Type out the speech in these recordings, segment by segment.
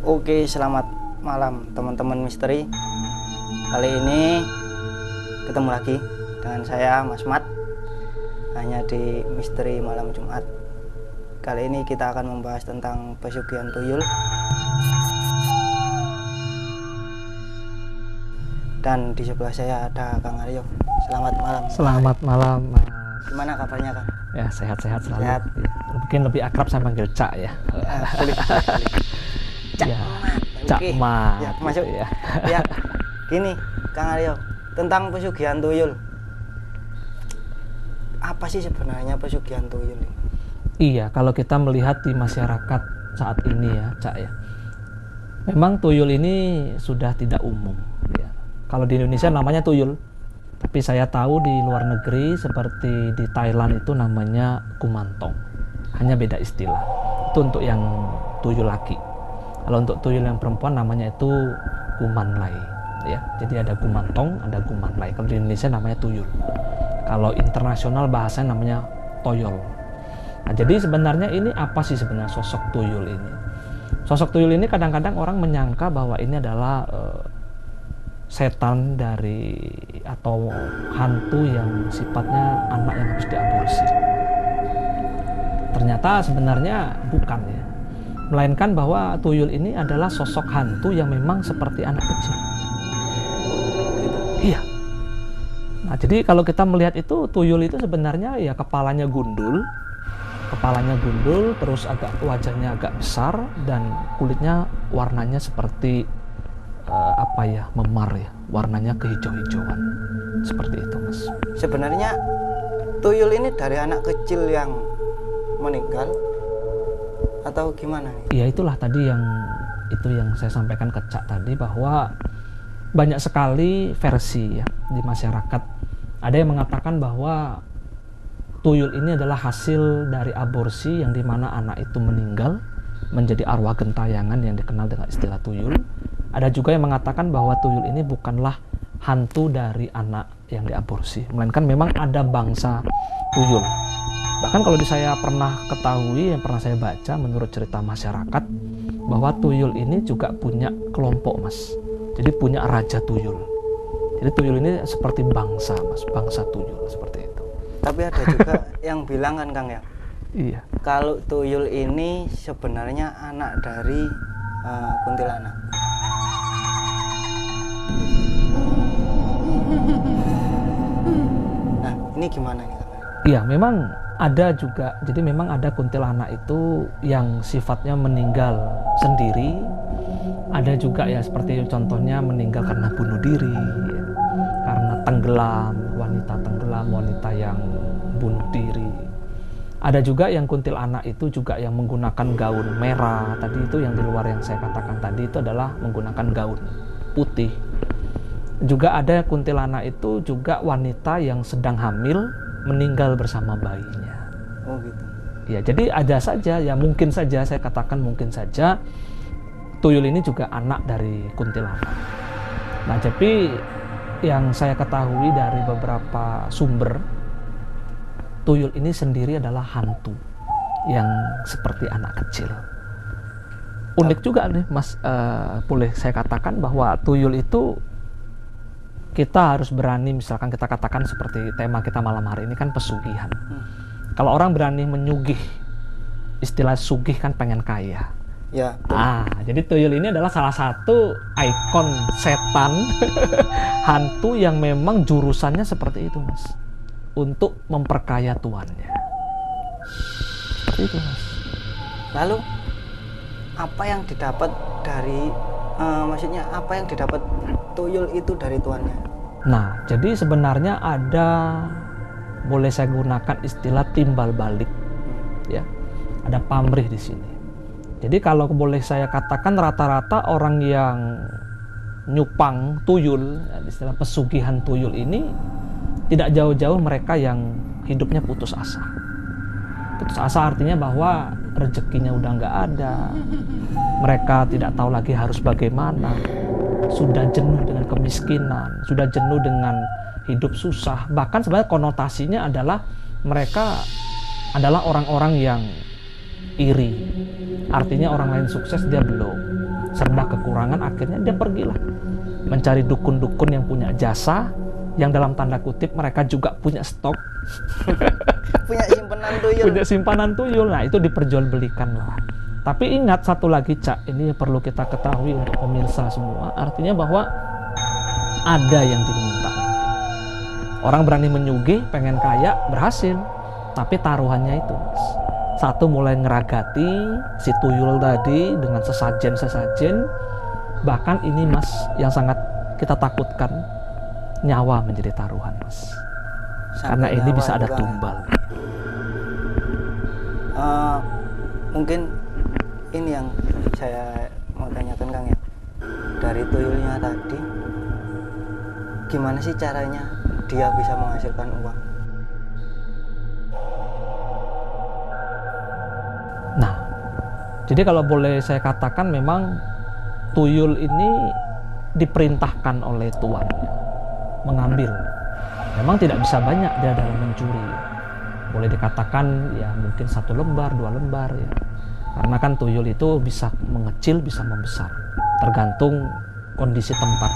Oke, selamat malam teman-teman misteri. Kali ini ketemu lagi dengan saya Mas Mat, hanya di Misteri Malam Jumat. Kali ini kita akan membahas tentang pesugihan tuyul. Dan di sebelah saya ada Kang Aryo. Selamat malam. Selamat malam, Mas. Gimana kabarnya, Kang? Ya, sehat-sehat selalu. Sehat. Ya. Mungkin lebih akrab sama manggil Cak ya. Boleh. Cak Ya, Mat. Cak Oke. Mat. Ya, masuk. Gitu ya. Ya, gini Kang Aryo, tentang pesugihan tuyul. Apa sih sebenarnya pesugihan tuyul ini? Iya, kalau kita melihat di masyarakat saat ini ya, Cak ya. Memang tuyul ini sudah tidak umum. Ya. Kalau di Indonesia namanya tuyul, tapi saya tahu di luar negeri seperti di Thailand itu namanya kumantong. Hanya beda istilah. Itu untuk yang tuyul laki. Kalau untuk tuyul yang perempuan namanya itu kumanlai. Ya, jadi ada kumantong, ada kumanlai. Kalau di Indonesia namanya tuyul. Kalau internasional bahasanya namanya toyol. Nah, jadi sebenarnya ini apa sih sebenarnya sosok tuyul ini? Sosok tuyul ini kadang-kadang orang menyangka bahwa ini adalah setan dari atau hantu yang sifatnya anak yang harus diaborsi. Ternyata sebenarnya bukan ya. Melainkan bahwa tuyul ini adalah sosok hantu yang memang seperti anak kecil. Iya. Nah, jadi kalau kita melihat itu, tuyul itu sebenarnya ya kepalanya gundul, terus wajahnya agak besar dan kulitnya warnanya seperti memar ya, warnanya kehijau-hijauan, seperti itu, Mas. Sebenarnya tuyul ini dari anak kecil yang meninggal atau gimana nih? Ya itulah tadi yang saya sampaikan ke Cak tadi, bahwa banyak sekali versi ya di masyarakat. Ada yang mengatakan bahwa tuyul ini adalah hasil dari aborsi yang dimana anak itu meninggal menjadi arwah gentayangan yang dikenal dengan istilah tuyul. Ada juga yang mengatakan bahwa tuyul ini bukanlah hantu dari anak yang diaborsi, melainkan memang ada bangsa tuyul. Bahkan kalau saya pernah ketahui, yang pernah saya baca menurut cerita masyarakat, bahwa tuyul ini juga punya kelompok, Mas. Jadi punya raja tuyul. Jadi tuyul ini seperti bangsa, Mas, bangsa tuyul seperti itu. Tapi ada juga yang bilang kan, Kang ya, Iya. kalau tuyul ini sebenarnya anak dari kuntilanak. Nah, ini gimana nih, Kang? Iya, memang ada juga. Jadi memang ada kuntilanak itu yang sifatnya meninggal sendiri. Ada juga ya seperti contohnya meninggal karena bunuh diri, ya. Karena tenggelam, wanita yang bunuh diri. Ada juga yang kuntilanak itu juga yang menggunakan gaun merah. Tadi itu yang di luar yang saya katakan tadi itu adalah menggunakan gaun putih. Juga ada kuntilanak itu juga wanita yang sedang hamil meninggal bersama bayinya. Oh gitu. Ya, jadi ada saja ya, mungkin saja saya katakan mungkin saja tuyul ini juga anak dari kuntilanak. Nah, tapi yang saya ketahui dari beberapa sumber, tuyul ini sendiri adalah hantu yang seperti anak kecil. Unik juga nih, Mas, boleh saya katakan bahwa tuyul itu kita harus berani, misalkan kita katakan seperti tema kita malam hari ini kan pesugihan. Kalau orang berani menyugih, istilah sugih kan pengen kaya. Ya. Jadi tuyul ini adalah salah satu ikon setan hantu yang memang jurusannya seperti itu, Mas, untuk memperkaya tuannya. Seperti itu, Mas. Lalu apa yang didapat dari maksudnya apa yang didapat tuyul itu dari tuannya? Nah, jadi sebenarnya ada, boleh saya gunakan istilah timbal balik, ya. Ada pamrih di sini. Jadi kalau boleh saya katakan rata-rata orang yang nyupang tuyul, istilah pesugihan tuyul ini tidak jauh-jauh mereka yang hidupnya putus asa. Putus asa artinya bahwa rezekinya udah nggak ada, mereka tidak tahu lagi harus bagaimana, sudah jenuh dengan kemiskinan, sudah jenuh dengan hidup susah. Bahkan sebenarnya konotasinya adalah mereka adalah orang-orang yang iri. Artinya orang lain sukses, dia belum. serba kekurangan, akhirnya dia pergilah mencari dukun-dukun yang punya jasa, yang dalam tanda kutip mereka juga punya stok, Punya simpanan tuyul. punya simpanan tuyul. Nah, itu diperjualbelikan lah. Tapi ingat satu lagi, Cak, ini perlu kita ketahui untuk pemirsa semua, artinya bahwa ada yang diminta. Orang berani menyugih, pengen kaya, berhasil, tapi taruhannya itu, Mas. Satu, mulai ngeragati si tuyul tadi dengan sesajen-sesajen. Bahkan ini, Mas, yang sangat kita takutkan, nyawa menjadi taruhan, Mas. Karena Sampai ini nyawa bisa ada juga. tumbal. Mungkin ini yang saya mau tanyakan, Kang, ya. Dari tuyulnya tadi, gimana sih caranya dia bisa menghasilkan uang? Nah, jadi kalau boleh saya katakan, memang tuyul ini diperintahkan oleh tuannya mengambil. Memang tidak bisa banyak dia dalam mencuri. Boleh dikatakan ya mungkin 1 lembar, 2 lembar ya. Karena kan tuyul itu bisa mengecil, bisa membesar, tergantung kondisi tempat.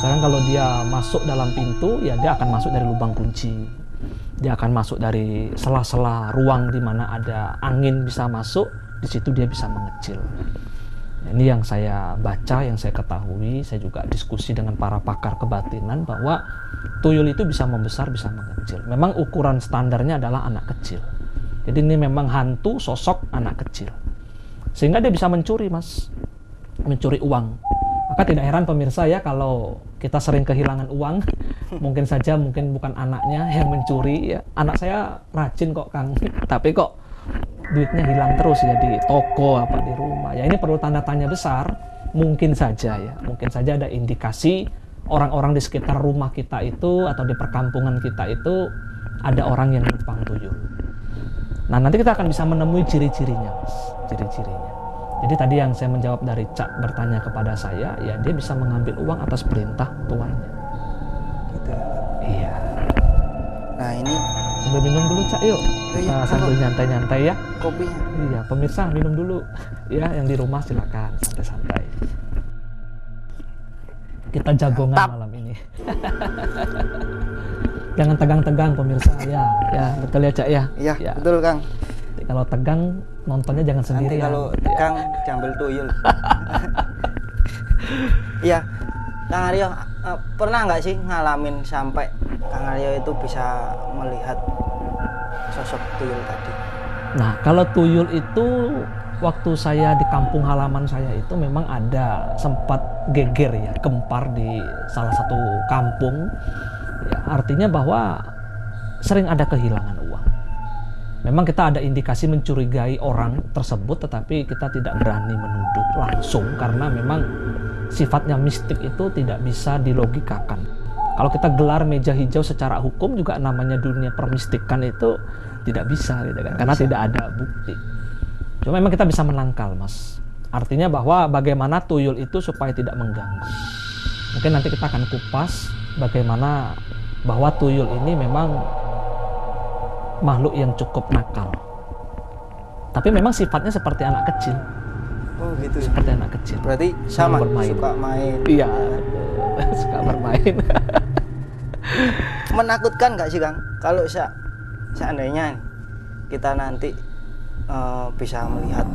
Misalkan kalau dia masuk dalam pintu, ya dia akan masuk dari lubang kunci. Dia akan masuk dari sela-sela ruang di mana ada angin bisa masuk, di situ dia bisa mengecil. Ini yang saya baca, yang saya ketahui. Saya juga diskusi dengan para pakar kebatinan bahwa tuyul itu bisa membesar, bisa mengecil. Memang ukuran standarnya adalah anak kecil. Jadi ini memang hantu sosok anak kecil. Sehingga dia bisa mencuri, Mas. Mencuri uang. Maka tidak heran pemirsa ya kalau kita sering kehilangan uang. Mungkin saja mungkin bukan anaknya yang mencuri ya. Anak saya rajin kok, Kang. Tapi kok duitnya hilang terus ya di toko apa di rumah. Ya ini perlu tanda tanya besar. Mungkin saja ya, mungkin saja ada indikasi orang-orang di sekitar rumah kita itu atau di perkampungan kita itu ada orang yang numpang tuyul. Nah, nanti kita akan bisa menemui ciri-cirinya, Mas. Ciri-cirinya. Jadi tadi yang saya menjawab dari Cak bertanya kepada saya, ya dia bisa mengambil uang atas perintah tuannya. Gitu ya. Iya. Nah, ini Sambil minum dulu, Cak, yuk. Iya, Sambil nyantai-nyantai ya. kopinya. Iya, pemirsa minum dulu. Ya, yang di rumah silakan santai-santai. Kita jagongan Mantap. malam ini. Jangan tegang-tegang pemirsa. Ya, betul ya, Cak ya. Iya, Ya. betul, Kang. Kalau tegang nontonnya jangan Nanti sendirian. kalau tegang diambil tuyul. Iya, Kang Aryo, pernah nggak sih ngalamin sampai Kang Aryo itu bisa melihat sosok tuyul tadi? Nah, kalau tuyul itu waktu saya di kampung halaman saya itu memang ada sempat geger ya, gempar di salah satu kampung. Ya, artinya bahwa sering ada kehilangan uang. Memang kita ada indikasi mencurigai orang tersebut, tetapi kita tidak berani menuduh langsung karena memang sifatnya mistik itu tidak bisa dilogikakan. Kalau kita gelar meja hijau secara hukum juga namanya dunia permistikan itu tidak bisa, gitu kan? Karena tidak ada bukti. Cuma memang kita bisa menangkal, Mas. Artinya bahwa bagaimana tuyul itu supaya tidak mengganggu. Mungkin nanti kita akan kupas bagaimana bahwa tuyul ini memang makhluk yang cukup nakal. Tapi memang sifatnya seperti anak kecil. Oh gitu. Seperti anak kecil. Berarti sama, bermain. suka main. Iya, suka bermain. Menakutkan nggak sih, Kang? Kalau seandainya kita nanti bisa melihat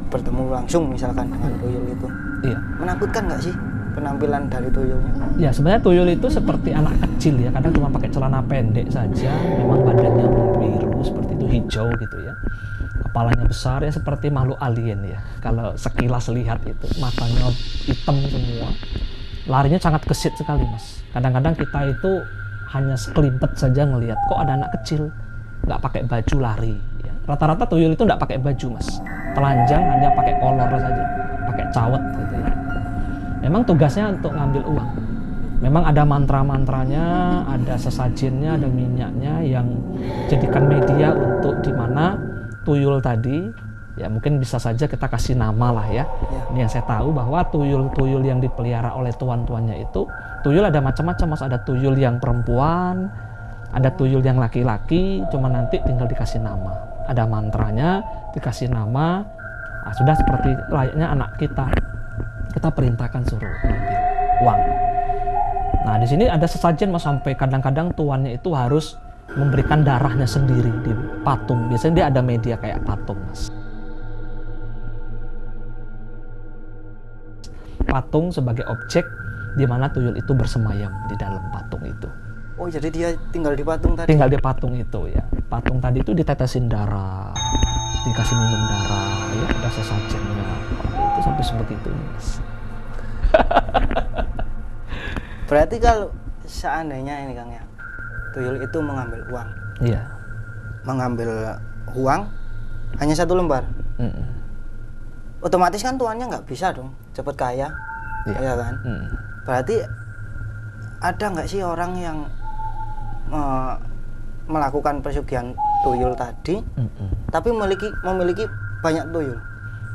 bertemu langsung misalkan dengan tuyul itu, Iya. menakutkan nggak sih penampilan dari tuyulnya? Ya, sebenarnya tuyul itu seperti anak kecil ya. Kadang cuma pakai celana pendek saja, memang badannya biru seperti itu, hijau gitu ya. Kepalanya besar ya, seperti makhluk alien ya. Kalau sekilas lihat itu matanya hitam semua. Larinya sangat gesit sekali, Mas. Kadang-kadang kita itu hanya sekelimpet saja ngelihat kok ada anak kecil nggak pakai baju lari ya. Rata-rata tuyul itu nggak pakai baju, Mas. Telanjang, hanya pakai kolor saja, pakai cawet gitu ya. Memang tugasnya untuk ngambil uang. Memang ada mantra-mantranya, ada sesajennya, ada minyaknya yang jadikan media untuk dimana tuyul tadi, ya mungkin bisa saja kita kasih nama lah ya. Ini yang saya tahu bahwa tuyul-tuyul yang dipelihara oleh tuan-tuannya itu, tuyul ada macam-macam, Mas. Ada tuyul yang perempuan, ada tuyul yang laki-laki, cuma nanti tinggal dikasih nama. Ada mantranya, dikasih nama, Nah, sudah seperti layaknya anak kita perintahkan suruh ambil uang. Nah, di sini ada sesajen Mas, sampai kadang-kadang tuannya itu harus memberikan darahnya sendiri di patung. Biasanya dia ada media kayak patung, Mas. Patung sebagai objek di mana tuyul itu bersemayam di dalam patung itu. Oh, jadi dia tinggal di patung tadi? Tinggal di patung itu ya. Patung tadi itu ditetesin darah, dikasih minum darah, ya ada sesajennya. Itu sampai sebegitu, Mas. Berarti kalau seandainya ini Kang ya, tuyul itu mengambil uang. Iya. Mengambil uang hanya 1 lembar. Otomatis kan tuannya nggak bisa dong cepet kaya, ya kan? Berarti ada nggak sih orang yang melakukan pesugihan tuyul tadi, tapi memiliki banyak tuyul?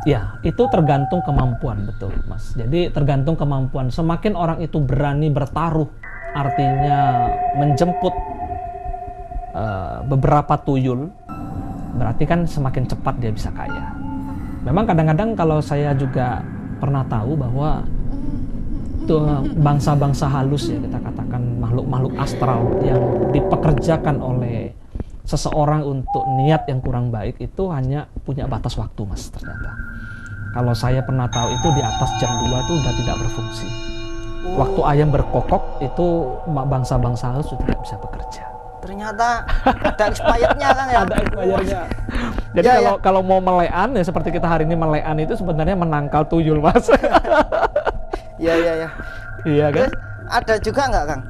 Ya, itu tergantung kemampuan, betul Mas. Jadi tergantung kemampuan. Semakin orang itu berani bertaruh, artinya menjemput beberapa tuyul, berarti kan semakin cepat dia bisa kaya. Memang kadang-kadang kalau saya juga pernah tahu bahwa bangsa-bangsa halus, ya kita katakan makhluk-makhluk astral yang dipekerjakan oleh seseorang untuk niat yang kurang baik, itu hanya punya batas waktu, Mas, ternyata. Kalau saya pernah tahu itu di atas jam 2 itu udah tidak berfungsi. Waktu ayam berkokok itu bangsa-bangsa halus sudah tidak bisa bekerja. Ternyata ada expirednya Kang ya? Ada expirednya. Jadi kalau mau melean, ya seperti kita hari ini melean itu sebenarnya menangkal tuyul, Mas. Iya. Iya kan? Terus ada juga nggak Kang?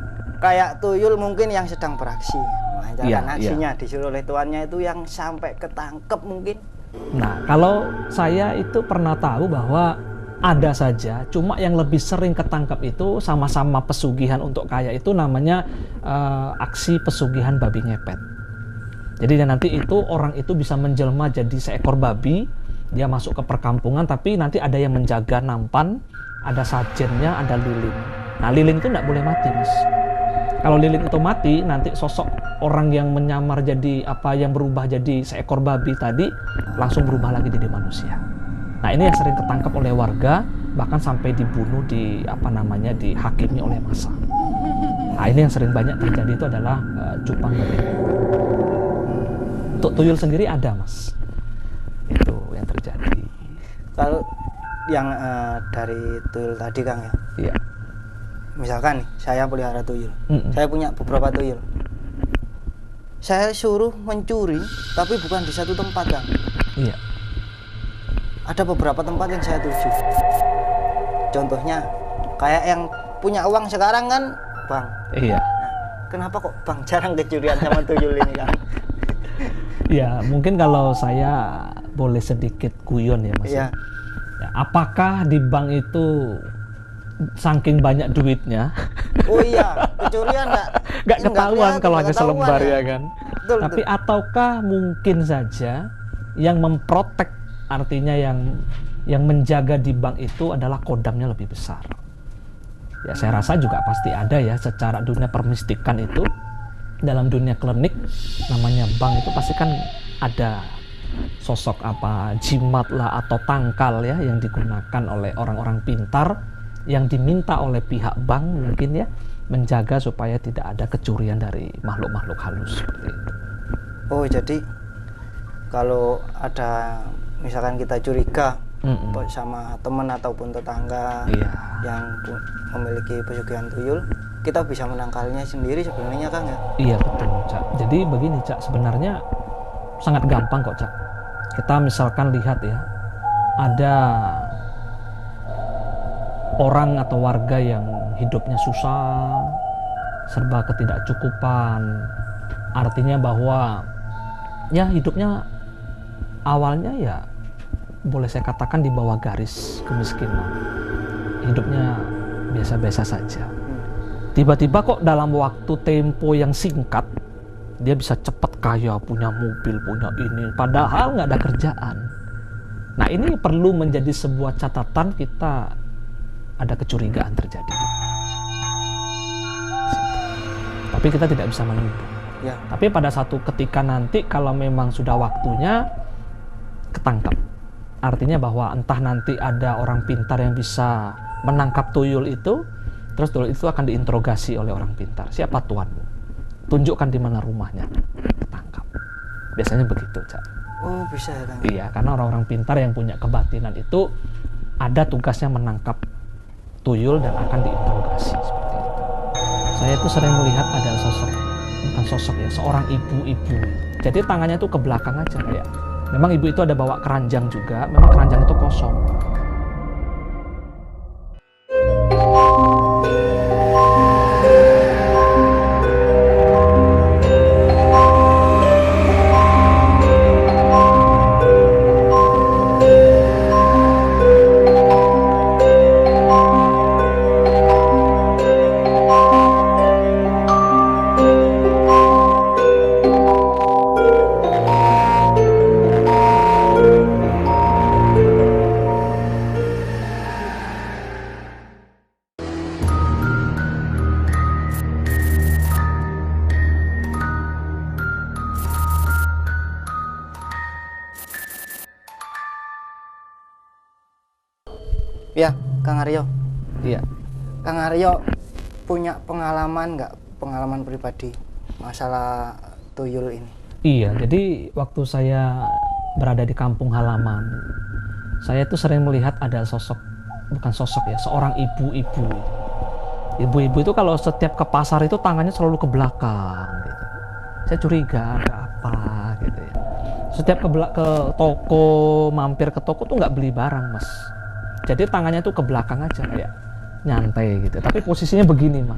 Kayak tuyul mungkin yang sedang beraksi, melancarkan aksinya, disuruh oleh tuannya itu yang sampai ketangkep mungkin. Nah, kalau saya itu pernah tahu bahwa ada saja, cuma yang lebih sering ketangkep itu sama-sama pesugihan untuk kaya, itu namanya aksi pesugihan babi ngepet. Jadi nanti itu orang itu bisa menjelma jadi seekor babi, dia masuk ke perkampungan, tapi nanti ada yang menjaga nampan, ada sajennya, ada lilin. Nah, lilin itu tidak boleh mati, Mas. Kalau lilin itu mati, nanti sosok orang yang menyamar jadi yang berubah jadi seekor babi tadi langsung berubah lagi jadi manusia. Nah, ini yang sering ketangkap oleh warga, bahkan sampai dibunuh, dihakimi oleh massa. Nah, ini yang sering banyak terjadi itu adalah cupang babi. Untuk tuyul sendiri ada, Mas. Itu yang terjadi. Kalau yang dari tuyul tadi Kang ya? Iya. Misalkan nih, saya pelihara tuyul, saya punya beberapa tuyul. Saya suruh mencuri, tapi bukan di satu tempat Kang. Iya. Ada beberapa tempat yang saya tuju. Contohnya, kayak yang punya uang sekarang kan, Bang. Iya. Nah, kenapa kok Bang jarang kecurian sama tuyul ini Kang? Ya, mungkin kalau saya boleh sedikit guyon ya, Mas. Iya. Ya, apakah di bank itu saking banyak duitnya? Oh iya, kecurian nggak ketahuan kalau hanya selembar ya kan. Betul, tapi betul. Ataukah mungkin saja yang memprotek, artinya yang menjaga di bank itu adalah kodamnya lebih besar? Ya, saya rasa juga pasti ada ya. Secara dunia permistikan itu, dalam dunia klinik namanya bank itu pasti kan ada sosok jimat lah atau tangkal ya yang digunakan oleh orang-orang pintar yang diminta oleh pihak bank mungkin ya menjaga supaya tidak ada kecurian dari makhluk-makhluk halus seperti itu. Oh, jadi kalau ada misalkan kita curiga sama teman ataupun tetangga yang memiliki pesugihan tuyul, kita bisa menangkalnya sendiri sebenarnya Kang ya? Iya betul, Cak. Jadi begini, Cak, sebenarnya sangat gampang kok, Cak. Kita misalkan lihat ya, ada orang atau warga yang hidupnya susah, serba ketidakcukupan. Artinya bahwa ya hidupnya awalnya ya boleh saya katakan di bawah garis kemiskinan. Hidupnya biasa-biasa saja. Tiba-tiba kok dalam waktu tempo yang singkat dia bisa cepat kaya, punya mobil, punya ini, padahal nggak ada kerjaan. Nah, ini perlu menjadi sebuah catatan kita, ada kecurigaan terjadi. Tapi kita tidak bisa menuduh. Ya. Tapi pada satu ketika nanti kalau memang sudah waktunya ketangkap. Artinya bahwa entah nanti ada orang pintar yang bisa menangkap tuyul itu, terus tuyul itu akan diinterogasi oleh orang pintar. Siapa tuanmu? Tunjukkan di mana rumahnya. Tangkap. Biasanya begitu, Cak. Oh, bisa ya, Kang? Iya, karena orang-orang pintar yang punya kebatinan itu ada tugasnya menangkap tuyul dan akan diinterogasi seperti itu. Saya itu sering melihat ada bukan sosok ya, seorang ibu-ibu. Jadi tangannya itu ke belakang aja kayak. Memang ibu itu ada bawa keranjang juga, memang keranjang itu kosong. Ya, Kang Aryo. Iya. Kang Aryo punya pengalaman nggak? Pengalaman pribadi masalah tuyul ini? Iya, jadi waktu saya berada di kampung halaman, saya tuh sering melihat ada bukan sosok ya, seorang ibu-ibu. Ibu-ibu itu kalau setiap ke pasar itu tangannya selalu ke belakang gitu. Saya curiga ada apa gitu ya. Setiap ke toko, mampir ke toko tuh nggak beli barang, Mas. Jadi tangannya tuh ke belakang aja kayak nyantai gitu. Tapi posisinya begini, Mas.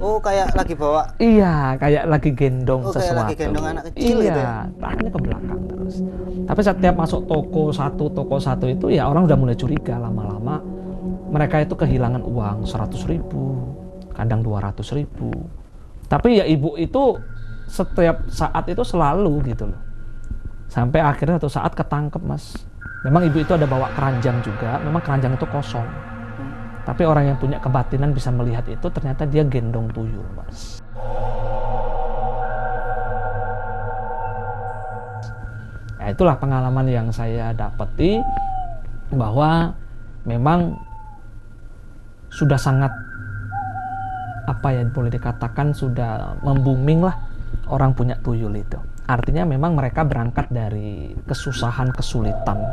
Oh, kayak lagi bawa? Iya, kayak lagi gendong sesuatu. Kayak lagi gendong anak kecil iya, gitu ya? tangannya ke belakang terus. Tapi setiap masuk toko satu itu ya orang udah mulai curiga lama-lama. Mereka itu kehilangan uang 100.000, kadang 200.000. Tapi ya ibu itu setiap saat itu selalu gitu loh. Sampai akhirnya satu saat ketangkep, Mas. Memang ibu itu ada bawa keranjang juga, memang keranjang itu kosong. Tapi orang yang punya kebatinan bisa melihat itu, ternyata dia gendong tuyul, Mas. Ya, itulah pengalaman yang saya dapati, bahwa memang sudah sangat, apa ya boleh dikatakan, sudah membooming lah orang punya tuyul itu. Artinya memang mereka berangkat dari kesusahan, kesulitan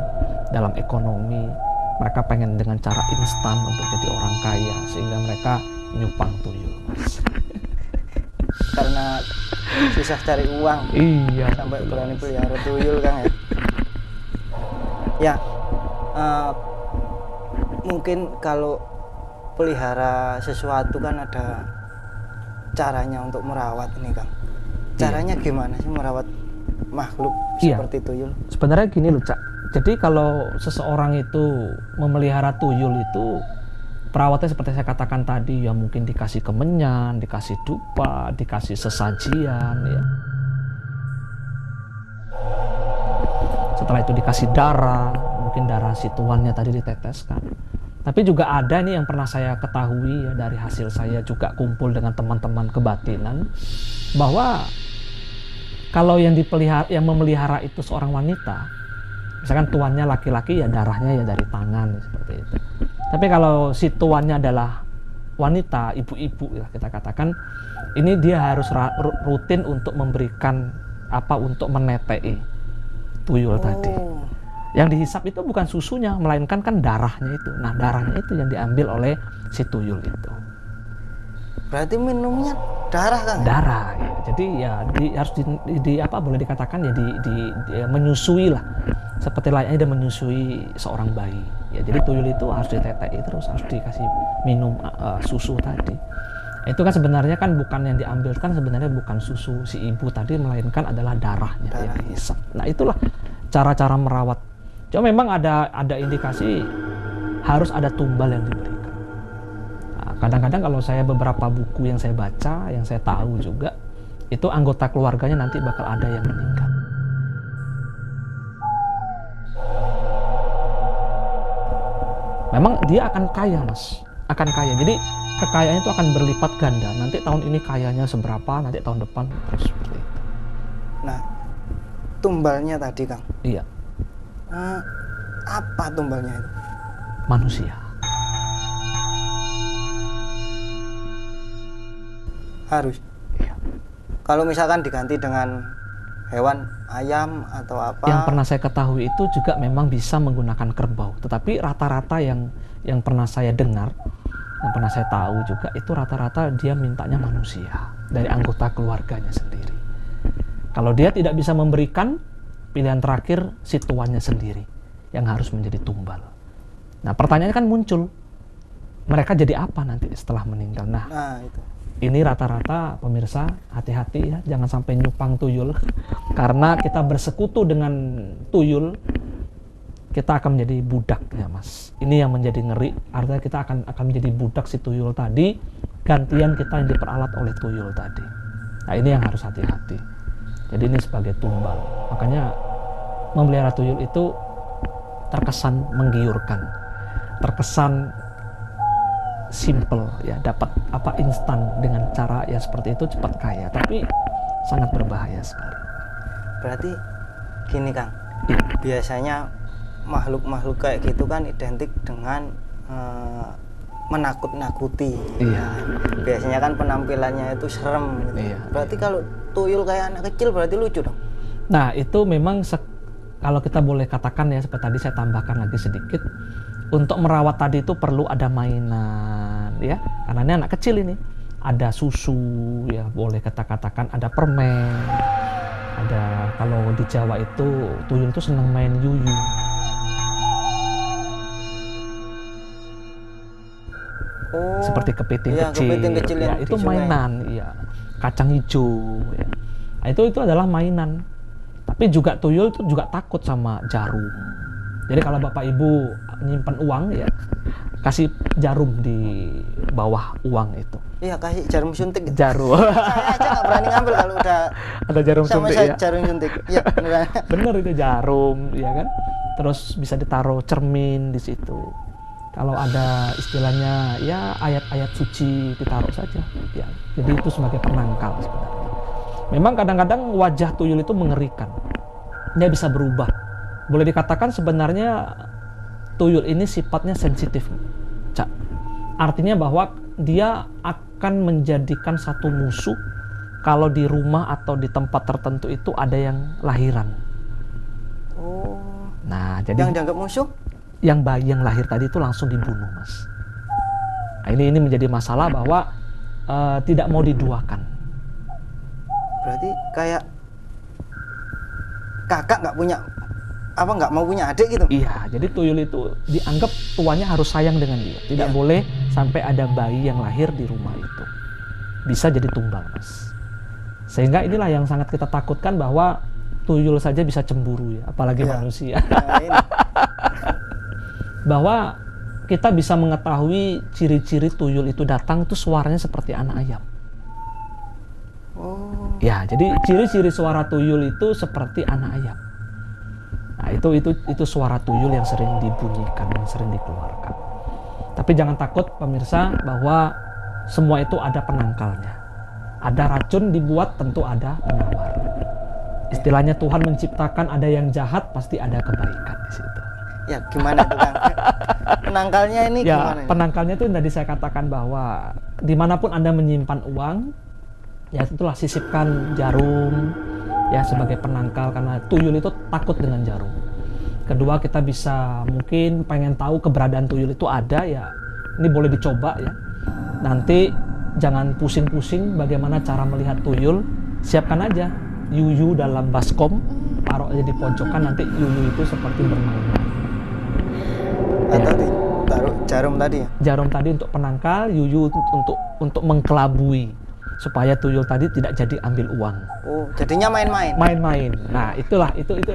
dalam ekonomi. Mereka pengen dengan cara instan untuk jadi orang kaya, sehingga mereka nyupang tuyul, Mas. Karena susah cari uang. Iya. Sampai berani pelihara tuyul, Kang ya. Ya, mungkin kalau pelihara sesuatu kan ada caranya untuk merawat ini, Kang. Caranya gimana sih merawat makhluk seperti tuyul? Sebenarnya gini loh, Cak. Jadi kalau seseorang itu memelihara tuyul itu, perawatnya seperti saya katakan tadi, ya mungkin dikasih kemenyan, dikasih dupa, dikasih sesajian, ya. Setelah itu dikasih darah, mungkin darah si tuannya tadi diteteskan. Tapi juga ada nih yang pernah saya ketahui ya, dari hasil saya juga kumpul dengan teman-teman kebatinan, bahwa kalau yang memelihara itu seorang wanita, misalkan tuannya laki-laki, ya darahnya ya dari tangan seperti itu. Tapi kalau si tuannya adalah wanita, ibu-ibu ya kita katakan, ini dia harus rutin untuk memberikan untuk menetei tuyul tadi. Yang dihisap itu bukan susunya, melainkan kan darahnya itu. Nah, darahnya itu yang diambil oleh si tuyul itu. Berarti minumnya darah, Kang? Darah, ya. Jadi ya harus boleh dikatakan ya menyusui lah. Seperti layaknya dia menyusui seorang bayi. Ya, jadi tuyul itu harus ditetei terus, harus dikasih minum susu tadi. Itu kan sebenarnya kan bukan yang diambil, kan sebenarnya bukan susu si ibu tadi, melainkan adalah darahnya yang dihisap. Nah, itulah cara-cara merawat. Cuma memang ada indikasi harus ada tumbal yang diberikan. Kadang-kadang kalau saya beberapa buku yang saya baca, yang saya tahu juga, itu anggota keluarganya nanti bakal ada yang meninggal. Memang dia akan kaya, Mas. Akan kaya. Jadi kekayaannya itu akan berlipat ganda. Nanti tahun ini kayanya seberapa, nanti tahun depan terus seperti itu. Nah, tumbalnya tadi, Kang. Iya. Apa tumbalnya itu? Manusia. Harus. Iya. Kalau misalkan diganti dengan hewan, ayam atau apa? Yang pernah saya ketahui itu juga memang bisa menggunakan kerbau. Tetapi rata-rata yang pernah saya dengar, yang pernah saya tahu juga, itu rata-rata dia mintanya manusia dari anggota keluarganya sendiri. Kalau dia tidak bisa memberikan, pilihan terakhir si tuannya sendiri yang harus menjadi tumbal. Nah, pertanyaannya kan muncul, mereka jadi apa nanti setelah meninggal? Nah Itu. ini rata-rata pemirsa, hati-hati ya, jangan sampai nyupang tuyul. Karena kita bersekutu dengan tuyul, kita akan menjadi budak ya Mas. Ini yang menjadi ngeri, artinya kita akan menjadi budak si tuyul tadi, gantian kita yang diperalat oleh tuyul tadi. Nah ini yang harus hati-hati. Jadi ini sebagai tumbal. Makanya memelihara tuyul itu terkesan menggiurkan, terkesan simple ya, dapat apa instan dengan cara ya seperti itu, cepat kaya, tapi sangat berbahaya sekali. Berarti gini Kang, Ya. biasanya makhluk-makhluk kayak gitu kan identik dengan menakut-nakuti. Iya. Biasanya kan penampilannya itu serem gitu. Iya. Berarti kalau tuyul kayak anak kecil berarti lucu dong. Nah itu memang kalau kita boleh katakan ya, seperti tadi saya tambahkan lagi sedikit, untuk merawat tadi itu perlu ada mainan ya, karena ini anak kecil ini, ada susu ya, boleh kita katakan ada permen, ada, kalau di Jawa itu tuyul itu senang main yuyu. Oh. Seperti kepiting iya, kecil, kepiting kecil ya, yang itu di sungai. mainan, ya, kacang hijau, ya. Nah, itu adalah mainan. Tapi juga tuyul itu juga takut sama jarum. Jadi kalau Bapak Ibu nyimpan uang ya, kasih jarum di bawah uang itu. Iya, kasih jarum suntik gitu. Jarum. Saya aja nggak berani ngambil kalau udah Ada jarum sama suntik saya ya. jarum suntik. Iya, beneran. Bener itu jarum, ya kan? Terus bisa ditaruh cermin di situ. Kalau ada istilahnya ya ayat-ayat suci ditaruh saja. Ya, jadi itu sebagai penangkal sebenarnya. Memang kadang-kadang wajah tuyul itu mengerikan. Dia bisa berubah. Boleh dikatakan sebenarnya tuyul ini sifatnya sensitif, Cak. Artinya bahwa dia akan menjadikan satu musuh kalau di rumah atau di tempat tertentu itu ada yang lahiran. Oh. Nah, jadi Yang dianggap musuh? yang bayi yang lahir tadi itu langsung dibunuh, Mas. Nah, ini menjadi masalah bahwa tidak mau diduakan. Berarti kayak kakak nggak mau punya adik gitu. Iya, jadi tuyul itu dianggap tuannya harus sayang dengan dia. Tidak Iya. boleh sampai ada bayi yang lahir di rumah itu. Bisa jadi tumbal, Mas. Sehingga inilah yang sangat kita takutkan, bahwa tuyul saja bisa cemburu ya, apalagi Iya. manusia. Nah, ini. Bahwa kita bisa mengetahui ciri-ciri tuyul itu datang itu suaranya seperti anak ayam. Oh. Ya, jadi ciri-ciri suara tuyul itu seperti anak ayam. Nah, itu suara tuyul yang sering dibunyikan, yang sering dikeluarkan. Tapi jangan takut pemirsa, bahwa semua itu ada penangkalnya. Ada racun dibuat, tentu ada penawar. Istilahnya Tuhan menciptakan, ada yang jahat, pasti ada kebaikan di situ. Ya gimana tuh Kang? Penangkalnya ini Ya, gimana? penangkalnya itu tadi saya katakan bahwa dimanapun Anda menyimpan uang, ya itulah sisipkan jarum ya sebagai penangkal, karena tuyul itu takut dengan jarum. Kedua, kita bisa mungkin pengen tahu keberadaan tuyul itu ada ya, ini boleh dicoba ya. Nanti jangan pusing-pusing bagaimana cara melihat tuyul, siapkan aja yuyu dalam baskom, taruh aja di pojokan, nanti yuyu itu seperti bermain-main. Atau ditaruh jarum tadi ya? Jarum tadi untuk penangkal, yuyu untuk mengkelabui supaya tuyul tadi tidak jadi ambil uang. Oh, jadinya main-main. Main-main. Nah, itu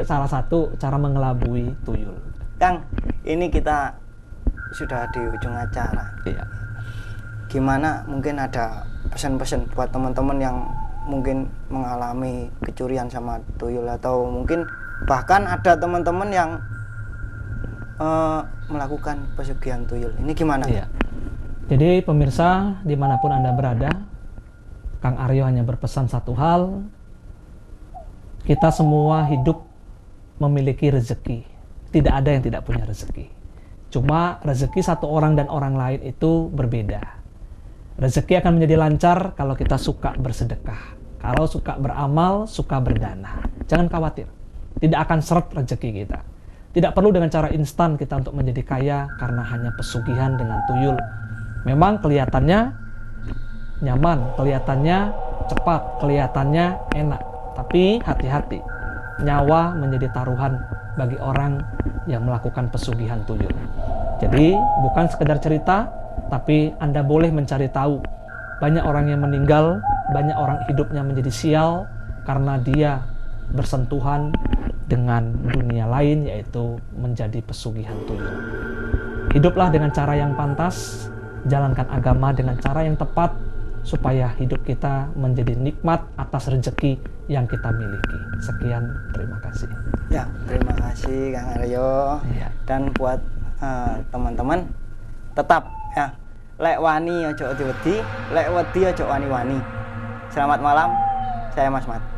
salah satu cara mengelabui tuyul. Kang, ini kita sudah di ujung acara. Iya. Gimana, mungkin ada pesan-pesan buat teman-teman yang mungkin mengalami kecurian sama tuyul, atau mungkin bahkan ada teman-teman yang melakukan pesugihan tuyul. Ini gimana? Iya. Jadi pemirsa dimanapun Anda berada, Kang Aryo hanya berpesan satu hal, kita semua hidup memiliki rezeki, tidak ada yang tidak punya rezeki. Cuma rezeki satu orang dan orang lain itu berbeda. Rezeki akan menjadi lancar kalau kita suka bersedekah, kalau suka beramal, suka berdana. Jangan khawatir, tidak akan seret rezeki kita. Tidak perlu dengan cara instan kita untuk menjadi kaya karena hanya pesugihan dengan tuyul. Memang kelihatannya nyaman, kelihatannya cepat, kelihatannya enak. Tapi hati-hati, nyawa menjadi taruhan bagi orang yang melakukan pesugihan tuyul. Jadi bukan sekedar cerita, tapi Anda boleh mencari tahu. Banyak orang yang meninggal, banyak orang hidupnya menjadi sial karena dia bersentuhan dengan dunia lain, yaitu menjadi pesugihan tuyul. Hiduplah dengan cara yang pantas, jalankan agama dengan cara yang tepat, supaya hidup kita menjadi nikmat atas rezeki yang kita miliki. Sekian, terima kasih. Ya, terima kasih Kang Aryo. Ya. Dan buat teman-teman, tetap ya, lek wani ojo wedi, lek wedi ojo wani-wani. Selamat malam, saya Mas Mat.